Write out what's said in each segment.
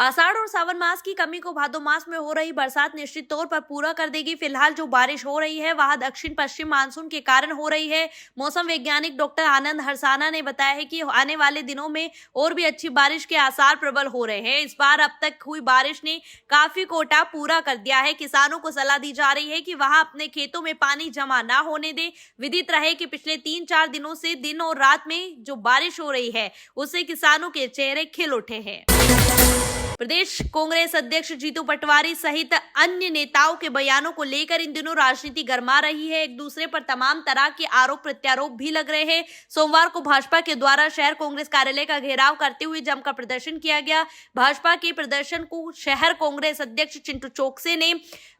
आषाढ़ और सावन मास की कमी को भादो मास में हो रही बरसात निश्चित तौर पर पूरा कर देगी। फिलहाल जो बारिश हो रही है वह दक्षिण पश्चिम मानसून के कारण हो रही है। मौसम वैज्ञानिक डॉक्टर आनंद हरसाना ने बताया है कि आने वाले दिनों में और भी अच्छी बारिश के आसार प्रबल हो रहे हैं। इस बार अब तक हुई बारिश ने काफी कोटा पूरा कर दिया है। किसानों को सलाह दी जा रही है कि वह अपने खेतों में पानी जमा ना होने दे। विदित रहे कि पिछले 3-4 दिनों से दिन और रात में जो बारिश हो रही है उससे किसानों के चेहरे खिल उठे हैं। प्रदेश कांग्रेस अध्यक्ष जीतू पटवारी सहित अन्य नेताओं के बयानों को लेकर इन दिनों राजनीति गर्मा रही है। एक दूसरे पर तमाम तरह के आरोप प्रत्यारोप भी लग रहे हैं। सोमवार को भाजपा के द्वारा शहर कांग्रेस कार्यालय का घेराव करते हुए जमकर प्रदर्शन किया गया। भाजपा के प्रदर्शन को शहर कांग्रेस अध्यक्ष चिंटू चोकसे ने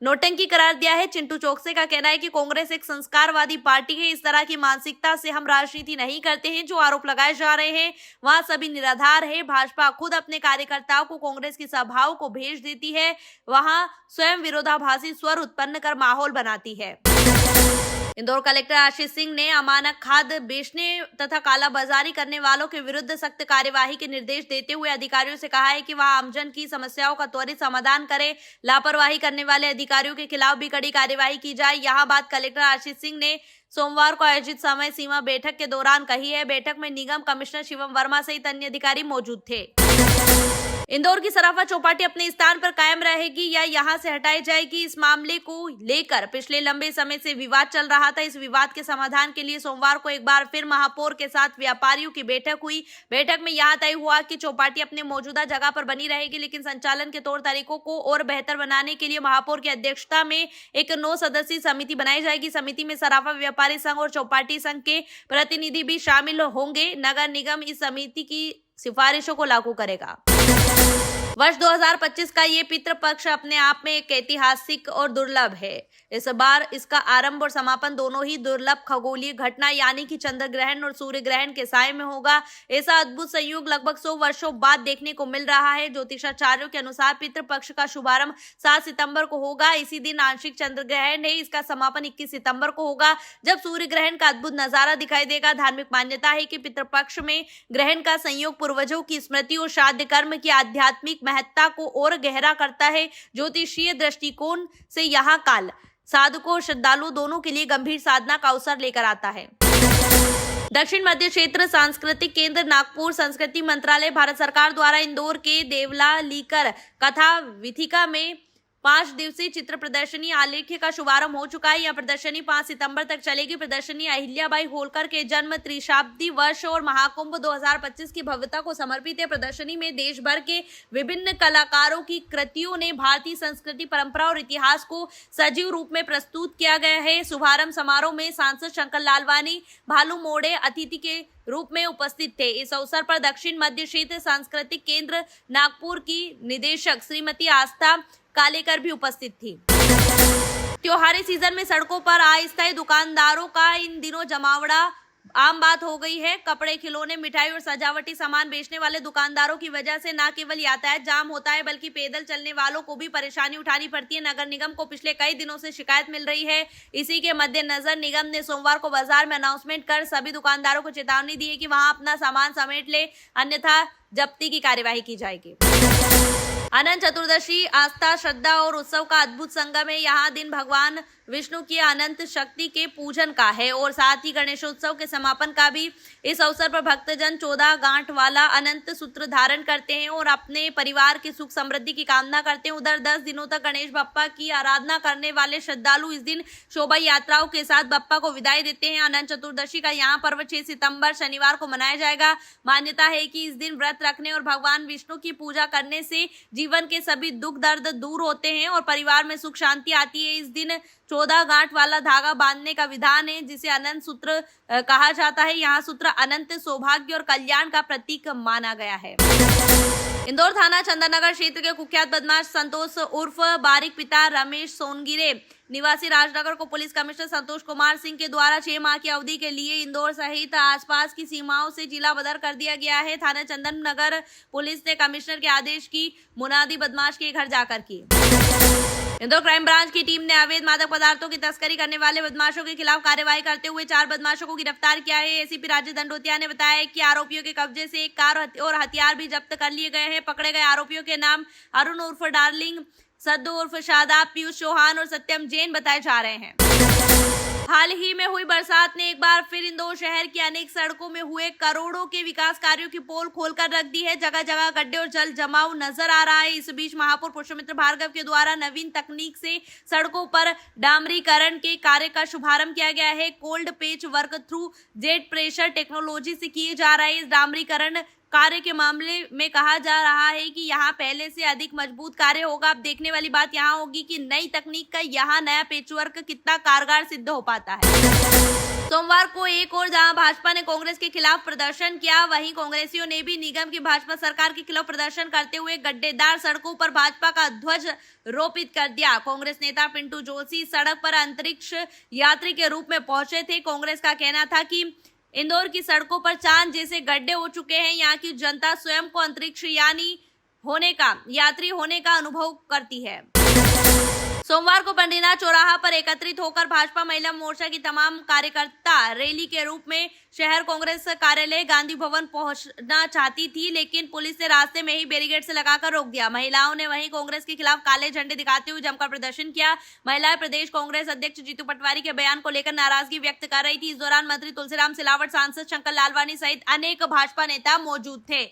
नौटंकी करार दिया है। चिंटू चोकसे का कहना है कि कांग्रेस एक संस्कारवादी पार्टी है। इस तरह की मानसिकता से हम राजनीति नहीं करते हैं। जो आरोप लगाए जा रहे हैं वह सभी निराधार है। भाजपा खुद अपने कार्यकर्ताओं को कांग्रेस की सभाओं को भेज देती है, वहां स्वयं विरोधाभासी स्वर उत्पन्न कर माहौल बनाती है। इंदौर कलेक्टर आशीष सिंह ने अमानक खाद बेचने तथा कालाबाजारी करने वालों के विरुद्ध सख्त कार्यवाही के निर्देश देते हुए अधिकारियों से कहा है कि वह आमजन की समस्याओं का त्वरित समाधान करे। लापरवाही करने वाले अधिकारियों के खिलाफ भी कड़ी कार्यवाही की जाए। यह बात कलेक्टर आशीष सिंह ने सोमवार को आयोजित समय सीमा बैठक के दौरान कही है। बैठक में निगम कमिश्नर शिवम वर्मा सहित अन्य अधिकारी मौजूद थे। इंदौर की सराफा चौपाटी अपने स्थान पर कायम रहेगी या यहां से हटाई जाएगी, इस मामले को लेकर पिछले लंबे समय से विवाद चल रहा था। इस विवाद के समाधान के लिए सोमवार को एक बार फिर महापौर के साथ व्यापारियों की बैठक हुई। बैठक में यहां तय हुआ कि चौपाटी अपने मौजूदा जगह पर बनी रहेगी, लेकिन संचालन के तौर तरीकों को और बेहतर बनाने के लिए महापौर की अध्यक्षता में एक 9 सदस्यीय समिति बनाई जाएगी। समिति में सराफा व्यापारी संघ और चौपाटी संघ के प्रतिनिधि भी शामिल होंगे। नगर निगम इस समिति की सिफारिशों को लागू करेगा। वर्ष 2025 का ये पितृपक्ष अपने आप में एक ऐतिहासिक और दुर्लभ है। इस बार इसका आरंभ और समापन दोनों ही दुर्लभ खगोलीय घटना यानी कि चंद्र ग्रहण और सूर्य ग्रहण के साय में होगा। ऐसा अद्भुत संयोग लगभग 100 वर्षों बाद देखने को मिल रहा है। ज्योतिषाचार्यों के अनुसार पितृपक्ष का शुभारंभ 7 सितंबर को होगा। इसी दिन आंशिक चंद्र ग्रहण है। इसका समापन 21 सितंबर को होगा, जब सूर्य ग्रहण का अद्भुत नजारा दिखाई देगा। धार्मिक मान्यता है कि पितृपक्ष में ग्रहण का संयोग पूर्वजों की स्मृति और श्राद्ध कर्म की आध्यात्मिक महत्ता को और गहरा करता है। ज्योतिषीय दृष्टिकोण से यह काल साधकों और श्रद्धालु दोनों के लिए गंभीर साधना का अवसर लेकर आता है। दक्षिण मध्य क्षेत्र सांस्कृतिक केंद्र नागपुर संस्कृति मंत्रालय भारत सरकार द्वारा इंदौर के देवला लीकर कथा विथिका में 5 दिवसीय चित्र प्रदर्शनी आलेख्य का शुभारंभ हो चुका है। यह प्रदर्शनी 5 सितंबर तक चलेगी। प्रदर्शनी अहिल्याबाई होलकर के जन्म त्रिशताब्दी वर्ष और महाकुंभ 2025 की भव्यता को समर्पित है। प्रदर्शनी में देश भर के विभिन्न कलाकारों की कृतियों ने भारतीय संस्कृति, परंपरा और इतिहास को सजीव रूप में प्रस्तुत किया गया है। शुभारंभ समारोह में सांसद शंकर लालवानी भालू मोड़े अतिथि के रूप में उपस्थित थे। इस अवसर पर दक्षिण मध्य क्षेत्र सांस्कृतिक केंद्र नागपुर की निदेशक श्रीमती आस्था कालेकर भी उपस्थित थी। त्योहारी सीजन में सड़कों पर अस्थायी दुकानदारों का इन दिनों जमावड़ा आम बात हो गई है। कपड़े, खिलौने, मिठाई और सजावटी सामान बेचने वाले दुकानदारों की वजह से न केवल यातायात जाम होता है बल्कि पैदल चलने वालों को भी परेशानी उठानी पड़ती है। नगर निगम को पिछले कई दिनों से शिकायत मिल रही है। इसी के मद्देनजर निगम ने सोमवार को बाजार में अनाउंसमेंट कर सभी दुकानदारों को चेतावनी दी है कि वहां अपना सामान समेट ले, अन्यथा जब्ती की कार्यवाही की जाएगी। अनंत चतुर्दशी आस्था, श्रद्धा और उत्सव का अद्भुत संगम है। यहाँ दिन भगवान विष्णु की अनंत शक्ति के पूजन का है और साथ ही गणेशोत्सव के समापन का भी। इस अवसर पर भक्तजन 14 गांठ वाला अनंत सूत्र धारण करते हैं और अपने परिवार की सुख समृद्धि की कामना करते हैं। उधर 10 दिनों तक गणेश बप्पा की आराधना करने वाले श्रद्धालु इस दिन शोभा यात्राओं के साथ बप्पा को विदाई देते हैं। अनंत चतुर्दशी का यहाँ पर्व 6 सितंबर शनिवार को मनाया जाएगा। मान्यता है कि इस दिन व्रत रखने और भगवान विष्णु की पूजा करने से जीवन के सभी दुख दर्द दूर होते हैं और परिवार में सुख शांति आती है। इस दिन 14 गांठ वाला धागा बांधने का विधान है, जिसे अनंत सूत्र कहा जाता है। यहाँ सूत्र अनंत सौभाग्य और कल्याण का प्रतीक माना गया है। इंदौर थाना चंदननगर क्षेत्र के कुख्यात बदमाश संतोष उर्फ बारिक पिता रमेश सोनगिरे निवासी राजनगर को पुलिस कमिश्नर संतोष कुमार सिंह के द्वारा 6 माह की अवधि के लिए इंदौर सहित आसपास की सीमाओं से जिला बदर कर दिया गया है। थाना चंदननगर पुलिस ने कमिश्नर के आदेश की मुनादी बदमाश के घर जाकर की। इंदौर क्राइम ब्रांच की टीम ने अवैध मादक पदार्थों की तस्करी करने वाले बदमाशों के खिलाफ कार्रवाई करते हुए 4 बदमाशों को गिरफ्तार किया है। एसीपी राजेश दंडोतिया ने बताया कि आरोपियों के कब्जे से एक कार और हथियार भी जब्त जब्त कर लिए गए हैं। पकड़े गए आरोपियों के नाम अरुण उर्फ डार्लिंग, सद्दू उर्फ शादाब, पीयूष चौहान और सत्यम जैन बताए जा रहे हैं। हाल ही में हुई बरसात ने एक बार फिर इंदौर शहर की अनेक सड़कों में हुए करोड़ों के विकास कार्यों की पोल खोलकर रख दी है। जगह जगह गड्ढे और जल जमाव नजर आ रहा है। इस बीच महापौर पुष्पमित्र भार्गव के द्वारा नवीन तकनीक से सड़कों पर डामरीकरण के कार्य का शुभारंभ किया गया है। कोल्ड पेच work through jet pressure technology से किए जा रहे इस डामरीकरण कार्य के मामले में कहा जा रहा है कि यहाँ पहले से अधिक मजबूत कार्य होगा। अब देखने वाली बात यहाँ होगी कि नई तकनीक का यहाँ नया पेचवर्क कितना कारगर सिद्ध हो पाता है। सोमवार को एक और जहां भाजपा ने कांग्रेस के खिलाफ प्रदर्शन किया, वहीं कांग्रेसियों ने भी निगम की भाजपा सरकार के खिलाफ प्रदर्शन करते हुए गड्ढेदार सड़कों पर भाजपा का ध्वज रोपित कर दिया। कांग्रेस नेता पिंटू जोशी सड़क पर अंतरिक्ष यात्री के रूप में पहुंचे थे। कांग्रेस का कहना था कि इंदौर की सड़कों पर चांद जैसे गड्ढे हो चुके हैं। यहाँ की जनता स्वयं को अंतरिक्ष यात्री होने का अनुभव करती है। सोमवार को पंडीनाथ चौराहा पर एकत्रित होकर भाजपा महिला मोर्चा की तमाम कार्यकर्ता रैली के रूप में शहर कांग्रेस कार्यालय गांधी भवन पहुंचना चाहती थी, लेकिन पुलिस ने रास्ते में ही बैरिकेड से लगाकर रोक दिया। महिलाओं ने वहीं कांग्रेस के खिलाफ काले झंडे दिखाते हुए जमकर प्रदर्शन किया। महिलाएं प्रदेश कांग्रेस अध्यक्ष जीतू पटवारी के बयान को लेकर नाराजगी व्यक्त कर रही थी। इस दौरान मंत्री तुलसीराम सिलावट, सांसद शंकर लालवानी सहित अनेक भाजपा नेता मौजूद थे।